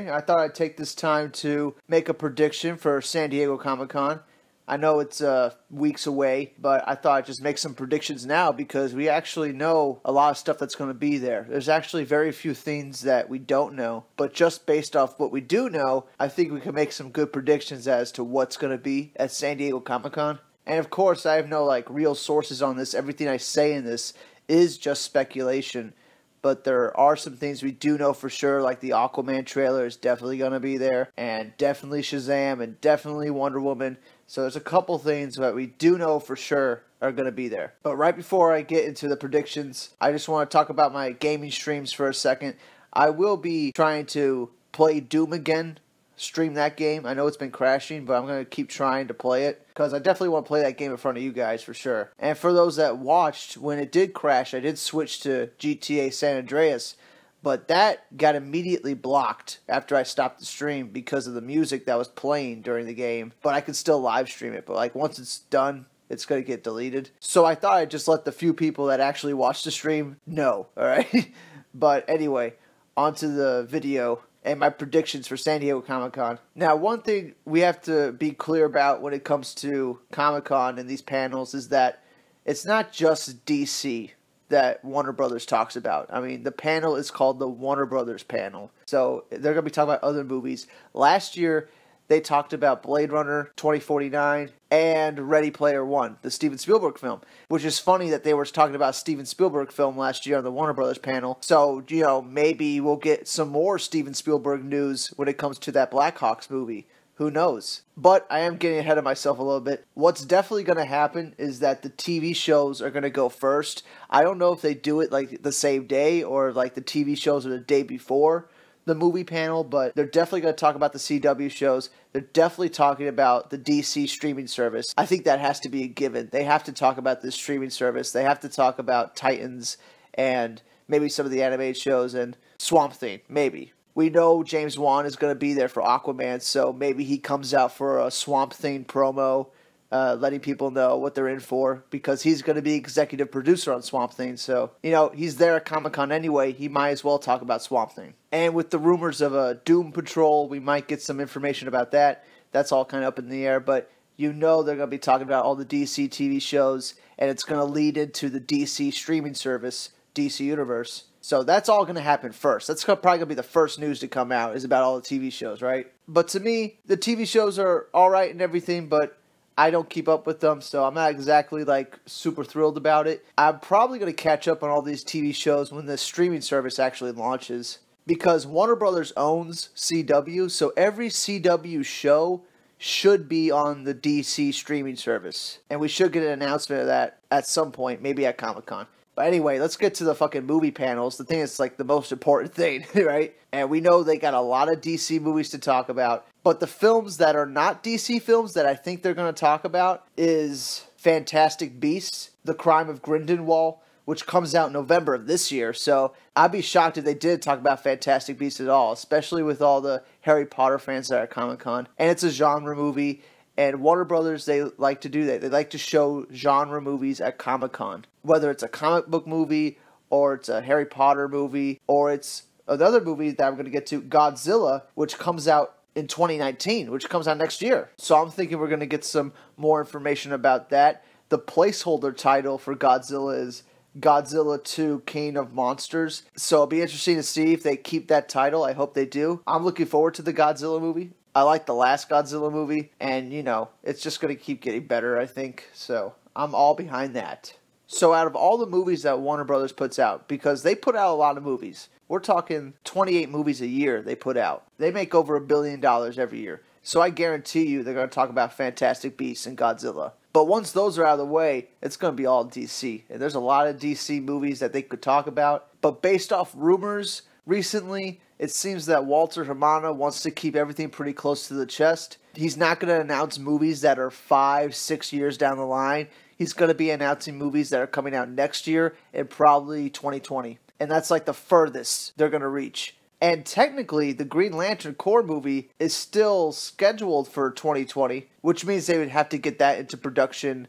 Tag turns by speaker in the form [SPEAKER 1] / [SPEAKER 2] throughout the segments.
[SPEAKER 1] I thought I'd take this time to make a prediction for San Diego Comic-Con. I know it's weeks away, but I thought I'd just make some predictions now because we actually know a lot of stuff that's going to be there. There's actually very few things that we don't know, but just based off what we do know, I think we can make some good predictions as to what's going to be at San Diego Comic-Con. And of course, I have no real sources on this. Everything I say in this is just speculation. But there are some things we do know for sure, like the Aquaman trailer is definitely going to be there, and definitely Shazam, and definitely Wonder Woman. So there's a couple things that we do know for sure are going to be there. But right before I get into the predictions, I just want to talk about my gaming streams for a second. I will be trying to play Doom again, stream that game. I know it's been crashing, but I'm going to keep trying to play it because I definitely want to play that game in front of you guys for sure. And for those that watched, when it did crash, I did switch to GTA San Andreas, but that got immediately blocked after I stopped the stream because of the music that was playing during the game. But I could still live stream it, but once it's done, it's going to get deleted. So I thought I'd just let the few people that actually watched the stream know, alright? But anyway, onto the video and my predictions for San Diego Comic-Con. Now, one thing we have to be clear about when it comes to Comic-Con and these panels is that it's not just DC that Warner Brothers talks about. I mean, the panel is called the Warner Brothers panel. So they're going to be talking about other movies. Last year, they talked about Blade Runner 2049 and Ready Player One, the Steven Spielberg film, which is funny that they were talking about Steven Spielberg film last year on the Warner Brothers panel. So, maybe we'll get some more Steven Spielberg news when it comes to that Black Hawks movie. Who knows? But I am getting ahead of myself a little bit. What's definitely going to happen is that the TV shows are going to go first. I don't know if they do it the same day or the TV shows are the day before the movie panel, but they're definitely going to talk about the CW shows. They're definitely talking about the DC streaming service. I think that has to be a given. They have to talk about this streaming service. They have to talk about Titans and maybe some of the animated shows and Swamp Thing, maybe. We know James Wan is going to be there for Aquaman, so maybe he comes out for a Swamp Thing promo, letting people know what they're in for, because he's going to be executive producer on Swamp Thing. So, he's there at Comic-Con anyway. He might as well talk about Swamp Thing. And with the rumors of a Doom Patrol, we might get some information about that. That's all kind of up in the air, but they're going to be talking about all the DC TV shows, and it's going to lead into the DC streaming service, DC Universe. So that's all going to happen first. That's probably going to be the first news to come out, is about all the TV shows, right? But to me, the TV shows are all right and everything, but I don't keep up with them, so I'm not exactly super thrilled about it. I'm probably going to catch up on all these TV shows when the streaming service actually launches, because Warner Brothers owns CW, so every CW show should be on the DC streaming service. And we should get an announcement of that at some point, maybe at Comic-Con. But anyway, let's get to the fucking movie panels. The thing is the most important thing, right? And we know they got a lot of DC movies to talk about. But the films that are not DC films that I think they're going to talk about is Fantastic Beasts, The Crime of Grindelwald, which comes out in November of this year. So I'd be shocked if they did talk about Fantastic Beasts at all, especially with all the Harry Potter fans that are at Comic-Con. And it's a genre movie. And Warner Brothers, they like to do that. They like to show genre movies at Comic-Con. Whether it's a comic book movie, or it's a Harry Potter movie, or it's another movie that I'm going to get to, Godzilla, which comes out in 2019, which comes out next year. So I'm thinking we're going to get some more information about that. The placeholder title for Godzilla is Godzilla 2 King of Monsters. So it'll be interesting to see if they keep that title. I hope they do. I'm looking forward to the Godzilla movie. I like the last Godzilla movie, and, it's just going to keep getting better, I think. So I'm all behind that. So out of all the movies that Warner Brothers puts out, because they put out a lot of movies, we're talking 28 movies a year they put out. They make over $1 billion every year. So I guarantee you they're going to talk about Fantastic Beasts and Godzilla. But once those are out of the way, it's going to be all DC. And there's a lot of DC movies that they could talk about. But based off rumors recently, it seems that Walter Hamada wants to keep everything pretty close to the chest. He's not going to announce movies that are 5-6 years down the line. He's going to be announcing movies that are coming out next year and probably 2020. And that's the furthest they're going to reach. And technically, the Green Lantern Corps movie is still scheduled for 2020, which means they would have to get that into production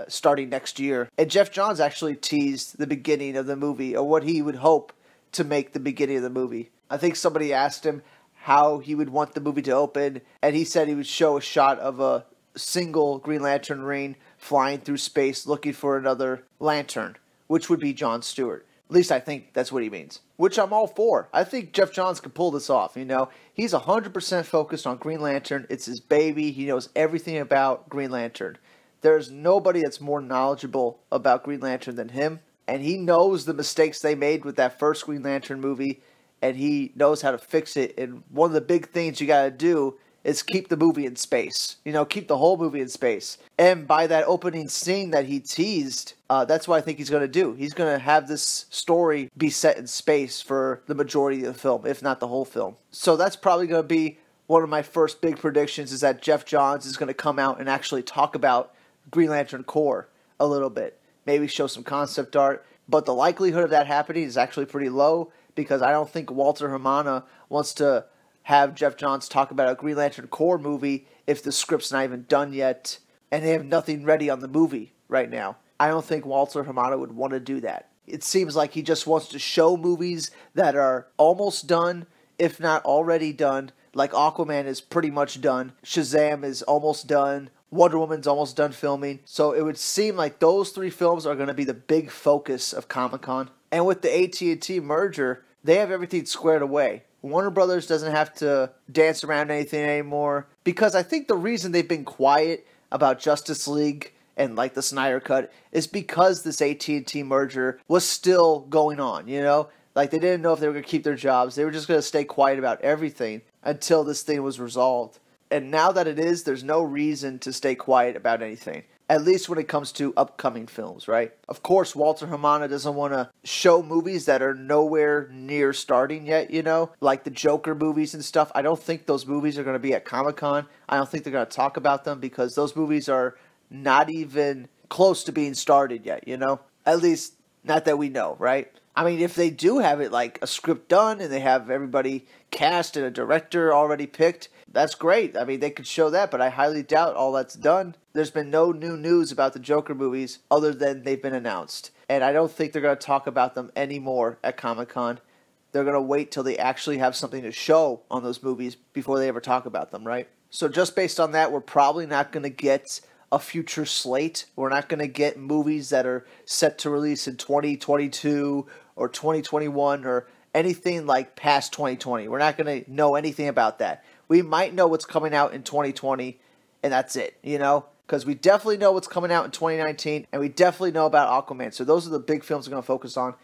[SPEAKER 1] starting next year. And Jeff Johns actually teased the beginning of the movie, or what he would hope to make the beginning of the movie. I think somebody asked him, how he would want the movie to open, and he said he would show a shot of a single Green Lantern ring flying through space looking for another lantern, which would be John Stewart. At least I think that's what he means, which I'm all for. I think Jeff Johns could pull this off, you know. He's 100% focused on Green Lantern. It's his baby. He knows everything about Green Lantern. There's nobody that's more knowledgeable about Green Lantern than him, and he knows the mistakes they made with that first Green Lantern movie, and he knows how to fix it. And one of the big things you got to do is keep the movie in space. You know, keep the whole movie in space. And by that opening scene that he teased, that's what I think he's going to do. He's going to have this story be set in space for the majority of the film, if not the whole film. So that's probably going to be one of my first big predictions, is that Jeff Johns is going to come out and actually talk about Green Lantern Corps a little bit. Maybe show some concept art. But the likelihood of that happening is actually pretty low, because I don't think Walter Hamada wants to have Jeff Johns talk about a Green Lantern Corps movie if the script's not even done yet and they have nothing ready on the movie right now. I don't think Walter Hamada would want to do that. It seems like he just wants to show movies that are almost done, if not already done. Like Aquaman is pretty much done. Shazam is almost done. Wonder Woman's almost done filming. So it would seem like those three films are going to be the big focus of Comic-Con. And with the AT&T merger, they have everything squared away. Warner Brothers doesn't have to dance around anything anymore, because I think the reason they've been quiet about Justice League and like the Snyder Cut is because this AT&T merger was still going on, you know? Like, they didn't know if they were going to keep their jobs. They were just going to stay quiet about everything until this thing was resolved. And now that it is, there's no reason to stay quiet about anything. At least when it comes to upcoming films, right? Of course, Walter Hamada doesn't want to show movies that are nowhere near starting yet, you know? Like the Joker movies and stuff. I don't think those movies are going to be at Comic-Con. I don't think they're going to talk about them, because those movies are not even close to being started yet, you know? At least, not that we know, right? I mean, if they do have it, like a script done and they have everybody cast and a director already picked, that's great. I mean, they could show that, but I highly doubt all that's done. There's been no new news about the Joker movies other than they've been announced. And I don't think they're going to talk about them anymore at Comic-Con. They're going to wait till they actually have something to show on those movies before they ever talk about them, right? So just based on that, we're probably not going to get a future slate. We're not going to get movies that are set to release in 2022 or 2021 or anything like past 2020. We're not going to know anything about that. We might know what's coming out in 2020, and that's it, you know? Because we definitely know what's coming out in 2019, and we definitely know about Aquaman. So those are the big films we're going to focus on.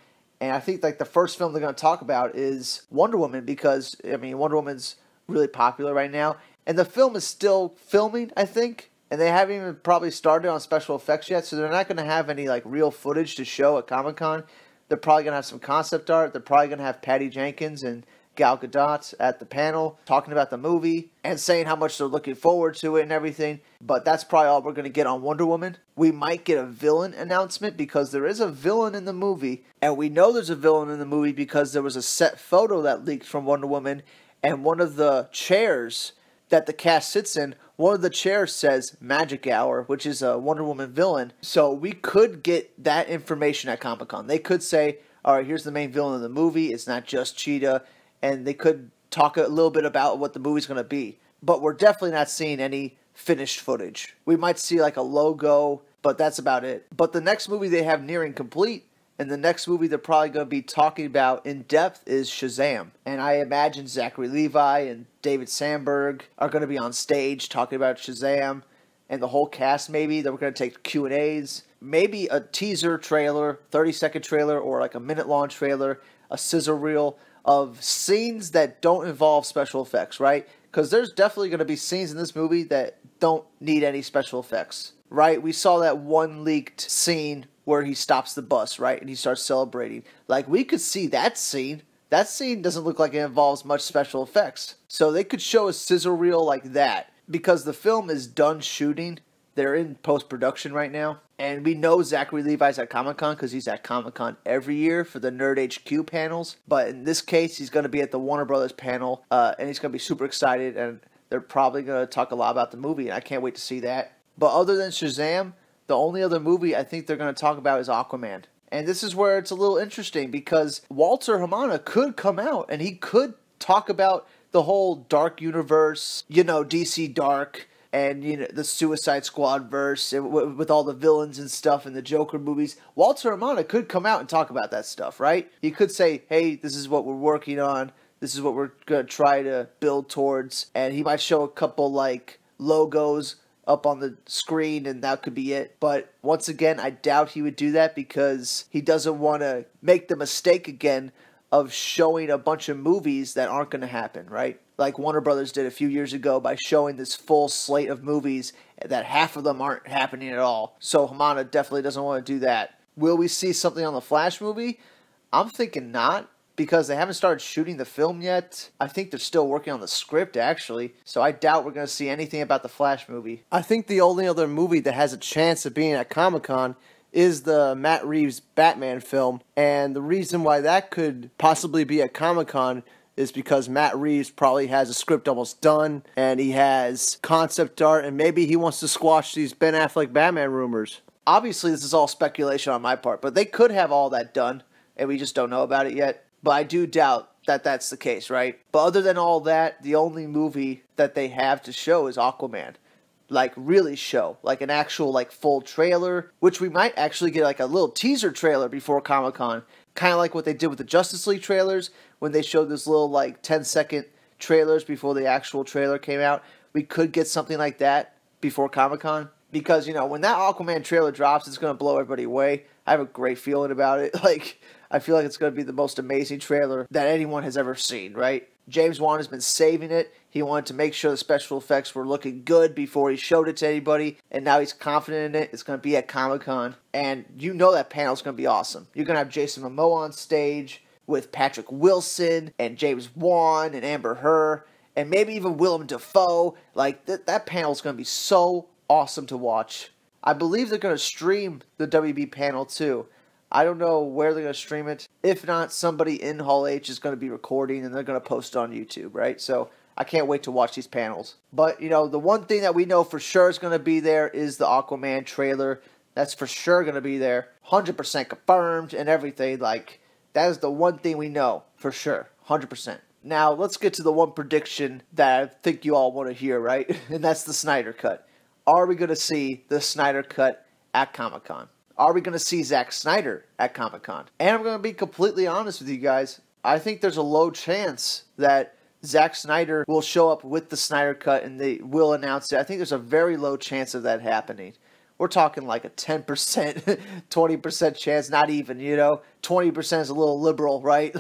[SPEAKER 1] And I think like the first film they're going to talk about is Wonder Woman, because, I mean, Wonder Woman's really popular right now. And the film is still filming, I think. And they haven't even probably started on special effects yet, so they're not going to have any like real footage to show at Comic-Con. They're probably going to have some concept art. They're probably going to have Patty Jenkins and Gal Gadot at the panel talking about the movie and saying how much they're looking forward to it and everything. But that's probably all we're going to get on Wonder Woman. We might get a villain announcement, because there is a villain in the movie. And we know there's a villain in the movie because there was a set photo that leaked from Wonder Woman. And one of the chairs that the cast sits in, one of the chairs says Magic Hour, which is a Wonder Woman villain. So we could get that information at Comic-Con. They could say, all right, here's the main villain of the movie. It's not just Cheetah. And they could talk a little bit about what the movie's going to be. But we're definitely not seeing any finished footage. We might see like a logo, but that's about it. But the next movie they have nearing complete, and the next movie they're probably going to be talking about in depth, is Shazam. And I imagine Zachary Levi and David Sandberg are going to be on stage talking about Shazam. And the whole cast, maybe. Then we're going to take Q&As. Maybe a teaser trailer, 30-second trailer, or like a minute-long trailer, a scissor reel of scenes that don't involve special effects, right? Because there's definitely going to be scenes in this movie that don't need any special effects, right? We saw that one leaked scene where he stops the bus, right? And he starts celebrating. Like, we could see that scene. That scene doesn't look like it involves much special effects. So they could show a scissor reel like that. Because the film is done shooting. They're in post-production right now. And we know Zachary Levi's at Comic-Con because he's at Comic-Con every year for the Nerd HQ panels. But in this case, he's going to be at the Warner Brothers panel. And he's going to be super excited. And they're probably going to talk a lot about the movie. And I can't wait to see that. But other than Shazam, the only other movie I think they're going to talk about is Aquaman. And this is where it's a little interesting because Walter Hamada could come out and he could talk about the whole Dark universe, DC Dark, and the Suicide Squad verse, and with all the villains and stuff in the Joker movies, Walter Hamada could come out and talk about that stuff, right? He could say, hey, this is what we're working on, this is what we're going to try to build towards, and he might show a couple, logos up on the screen, and that could be it. But once again, I doubt he would do that because he doesn't want to make the mistake again of showing a bunch of movies that aren't going to happen, right? Like Warner Brothers did a few years ago by showing this full slate of movies that half of them aren't happening at all. So Hamada definitely doesn't want to do that. Will we see something on the Flash movie? I'm thinking not, because they haven't started shooting the film yet. I think they're still working on the script, actually. So I doubt we're going to see anything about the Flash movie.
[SPEAKER 2] I think the only other movie that has a chance of being at Comic-Con is the Matt Reeves Batman film. And the reason why that could possibly be at Comic-Con is because Matt Reeves probably has a script almost done, and he has concept art, and maybe he wants to squash these Ben Affleck Batman rumors.
[SPEAKER 1] Obviously, this is all speculation on my part, but they could have all that done, and we just don't know about it yet. But I do doubt that that's the case, right? But other than all that, the only movie that they have to show is Aquaman. Really show. An actual, full trailer, which we might actually get, a little teaser trailer before Comic-Con. Kind of like what they did with the Justice League trailers, when they showed this little, 10-second trailers before the actual trailer came out. We could get something like that before Comic-Con. Because, when that Aquaman trailer drops, it's going to blow everybody away. I have a great feeling about it. I feel like it's going to be the most amazing trailer that anyone has ever seen, right? James Wan has been saving it. He wanted to make sure the special effects were looking good before he showed it to anybody, and now he's confident in it. It's going to be at Comic-Con, and that panel's going to be awesome. You're going to have Jason Momoa on stage with Patrick Wilson and James Wan and Amber Heard, and maybe even Willem Dafoe. That panel's going to be so awesome to watch. I believe they're going to stream the WB panel too. I don't know where they're going to stream it. If not, somebody in Hall H is going to be recording and they're going to post it on YouTube, right? So I can't wait to watch these panels. But, the one thing that we know for sure is going to be there is the Aquaman trailer. That's for sure going to be there. 100% confirmed and everything. That is the one thing we know for sure. 100%. Now, let's get to the one prediction that I think you all want to hear, right? And that's the Snyder Cut. Are we going to see the Snyder Cut at Comic-Con? Are we going to see Zack Snyder at Comic-Con? And I'm going to be completely honest with you guys. I think there's a low chance that Zack Snyder will show up with the Snyder Cut and they will announce it. I think there's a very low chance of that happening. We're talking a 10%, 20% chance, not even, 20% is a little liberal, right?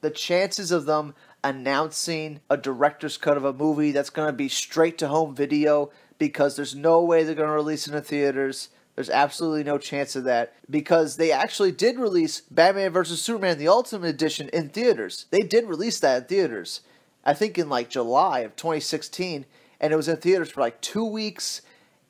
[SPEAKER 1] The chances of them announcing a director's cut of a movie that's going to be straight to home video, because there's no way they're going to release it in theaters. There's absolutely no chance of that, because they actually did release Batman vs. Superman the Ultimate Edition in theaters. They did release that in theaters, I think in July of 2016, and it was in theaters for 2 weeks,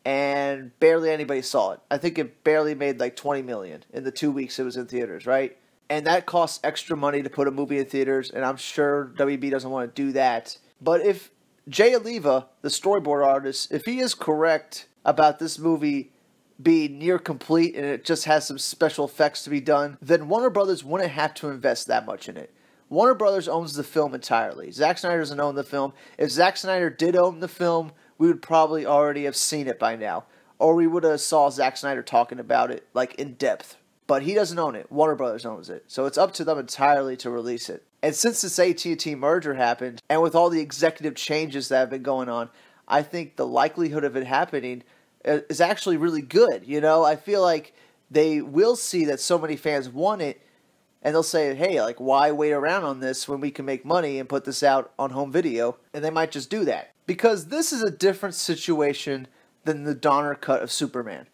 [SPEAKER 1] and barely anybody saw it. I think it barely made $20 million in the 2 weeks it was in theaters, right? And that costs extra money to put a movie in theaters, and I'm sure WB doesn't want to do that. But if Jay Oliva, the storyboard artist, if he is correct about this movie being near complete and it just has some special effects to be done, then Warner Brothers wouldn't have to invest that much in it. Warner Brothers owns the film entirely. Zack Snyder doesn't own the film. If Zack Snyder did own the film, we would probably already have seen it by now. Or we would have saw Zack Snyder talking about it, in depth. But he doesn't own it. Warner Brothers owns it. So it's up to them entirely to release it. And since this AT&T merger happened, and with all the executive changes that have been going on, I think the likelihood of it happening is actually really good. I feel like they will see that so many fans want it, and they'll say, hey, why wait around on this when we can make money and put this out on home video? And they might just do that. Because this is a different situation than the Donner cut of Superman.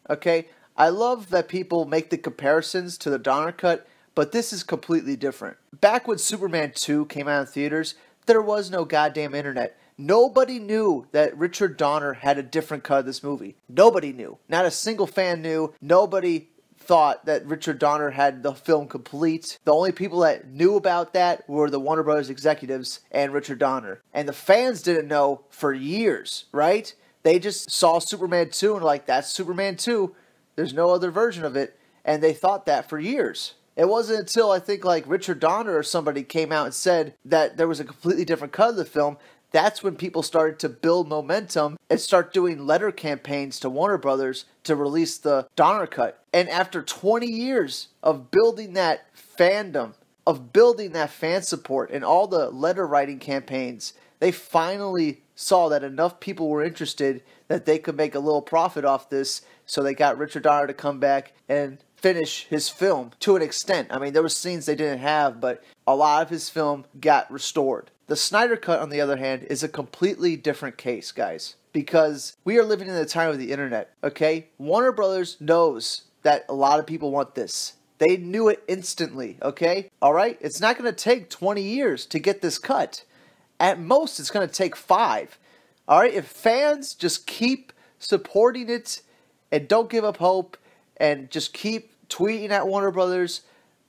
[SPEAKER 1] Okay? I love that people make the comparisons to the Donner cut, but this is completely different. Back when Superman 2 came out in theaters, there was no goddamn internet. Nobody knew that Richard Donner had a different cut of this movie. Nobody knew. Not a single fan knew. Nobody thought that Richard Donner had the film complete. The only people that knew about that were the Warner Brothers executives and Richard Donner. And the fans didn't know for years, right? They just saw Superman 2 and that's Superman 2. There's no other version of it. And they thought that for years. It wasn't until I think like Richard Donner or somebody came out and said that there was a completely different cut of the film. That's when people started to build momentum and start doing letter campaigns to Warner Brothers to release the Donner cut. And after 20 years of building that fandom, of building that fan support and all the letter writing campaigns, they finally saw that enough people were interested that they could make a little profit off this. So they got Richard Donner to come back and finish his film to an extent. I mean, there were scenes they didn't have, but a lot of his film got restored. The Snyder Cut, on the other hand, is a completely different case, guys, because we are living in the time of the internet, okay? Warner Brothers knows that a lot of people want this. They knew it instantly, okay? All right? It's not going to take 20 years to get this cut. At most, it's going to take 5. All right? If fans just keep supporting it and don't give up hope and just keep tweeting at Warner Brothers,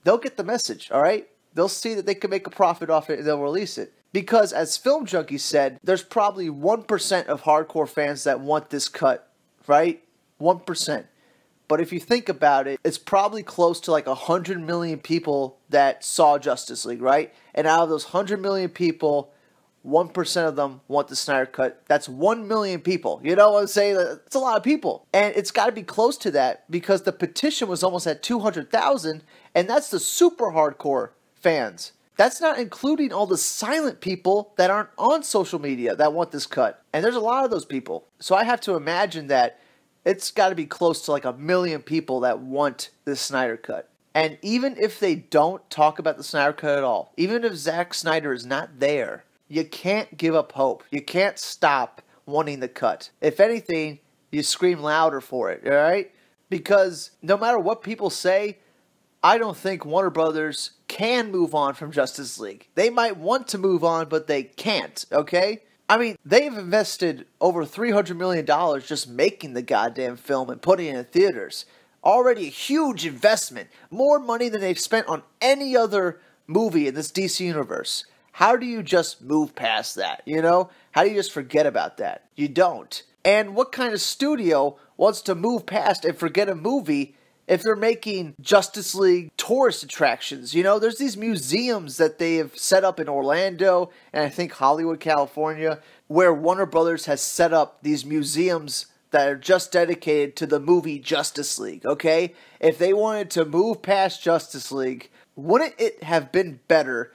[SPEAKER 1] they'll get the message, all right? They'll see that they can make a profit off it and they'll release it. Because as Film Junkie said, there's probably 1% of hardcore fans that want this cut, right? 1%. But if you think about it, it's probably close to like 100 million people that saw Justice League, right? And out of those 100 million people, 1% of them want the Snyder Cut. That's 1 million people. You know what I'm saying? That's a lot of people. And it's got to be close to that because the petition was almost at 200,000, and that's the super hardcore fans. That's not including all the silent people that aren't on social media that want this cut. And there's a lot of those people. So I have to imagine that it's got to be close to like 1 million people that want this Snyder Cut. And even if they don't talk about the Snyder Cut at all, even if Zack Snyder is not there, you can't give up hope. You can't stop wanting the cut. If anything, you scream louder for it, all right? Because no matter what people say, I don't think Warner Brothers can move on from Justice League. They might want to move on, but they can't, okay? I mean, they've invested over $300 million just making the goddamn film and putting it in theaters. Already a huge investment. More money than they've spent on any other movie in this DC universe. How do you just move past that, you know? How do you just forget about that? You don't. And what kind of studio wants to move past and forget a movie if they're making Justice League tourist attractions? You know, there's these museums that they have set up in Orlando and I think Hollywood, California, where Warner Brothers has set up these museums that are just dedicated to the movie Justice League, okay? If they wanted to move past Justice League, wouldn't it have been better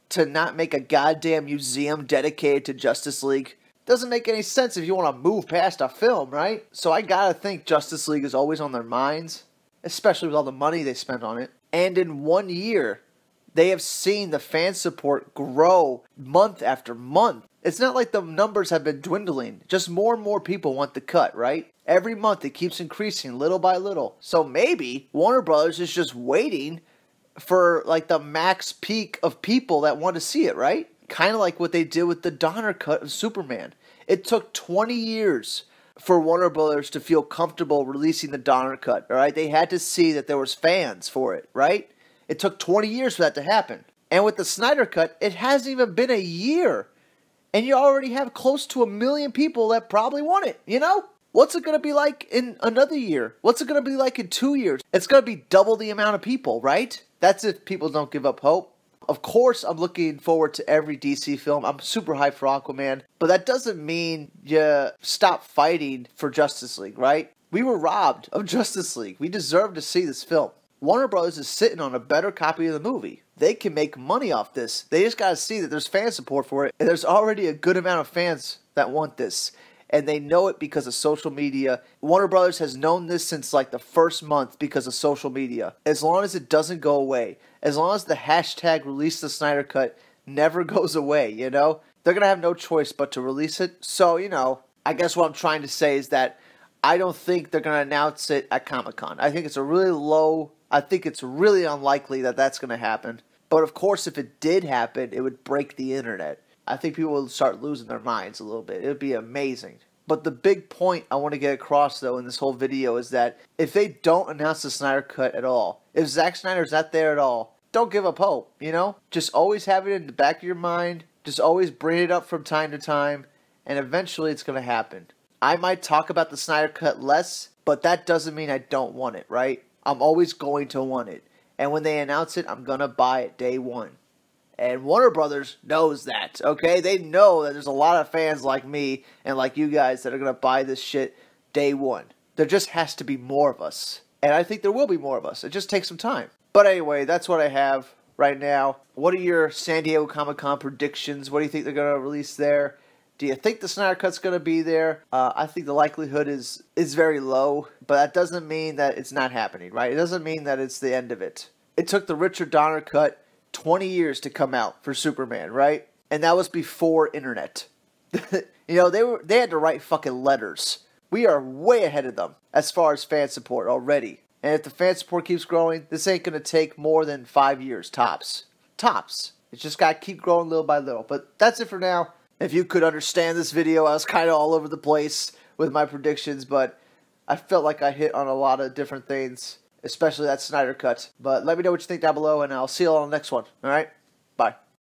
[SPEAKER 1] to not make a goddamn museum dedicated to Justice League? Doesn't make any sense if you want to move past a film, right? So I gotta think Justice League is always on their minds, especially with all the money they spent on it. And in 1 year, they have seen the fan support grow month after month. It's not like the numbers have been dwindling. Just more and more people want the cut, right? Every month it keeps increasing little by little. So maybe Warner Brothers is just waiting for like the max peak of people that want to see it, right? Kind of like what they did with the Donner cut of Superman. It took 20 years for Warner Brothers to feel comfortable releasing the Donner cut, all right? They had to see that there was fans for it, right? It took 20 years for that to happen. And with the Snyder cut, it hasn't even been a year. And you already have close to 1 million people that probably want it, you know? What's it going to be like in another year? What's it going to be like in 2 years? It's going to be double the amount of people, right? That's if people don't give up hope. Of course, I'm looking forward to every DC film. I'm super hyped for Aquaman. But that doesn't mean you stop fighting for Justice League, right? We were robbed of Justice League. We deserve to see this film. Warner Brothers is sitting on a better copy of the movie. They can make money off this. They just got to see that there's fan support for it. And there's already a good amount of fans that want this. And they know it because of social media. Warner Brothers has known this since like the first month because of social media. As long as it doesn't go away, as long as the hashtag release the Snyder Cut never goes away, you know, they're going to have no choice but to release it. So, you know, I guess what I'm trying to say is that I don't think they're going to announce it at Comic-Con. I think it's it's really unlikely that that's going to happen. But of course, if it did happen, it would break the internet. I think people will start losing their minds a little bit. It would be amazing. But the big point I want to get across, though, in this whole video is that if they don't announce the Snyder Cut at all, if Zack Snyder's not there at all, don't give up hope, you know? Just always have it in the back of your mind. Just always bring it up from time to time, and eventually it's going to happen. I might talk about the Snyder Cut less, but that doesn't mean I don't want it, right? I'm always going to want it. And when they announce it, I'm going to buy it day one. And Warner Brothers knows that, okay? They know that there's a lot of fans like me and like you guys that are going to buy this shit day one. There just has to be more of us. And I think there will be more of us. It just takes some time. But anyway, that's what I have right now. What are your San Diego Comic-Con predictions? What do you think they're going to release there? Do you think the Snyder Cut's going to be there? I think the likelihood is very low, but that doesn't mean that it's not happening, right? It doesn't mean that it's the end of it. It took the Richard Donner cut 20 years to come out for Superman, right? And that was before internet. They had to write fucking letters. We are way ahead of them as far as fan support already. And if the fan support keeps growing, this ain't going to take more than 5 years, tops. Tops. It's just got to keep growing little by little. But that's it for now. If you could understand this video, I was kind of all over the place with my predictions, but I felt like I hit on a lot of different things, especially that Snyder Cut. But let me know what you think down below, and I'll see you all on the next one. All right? Bye.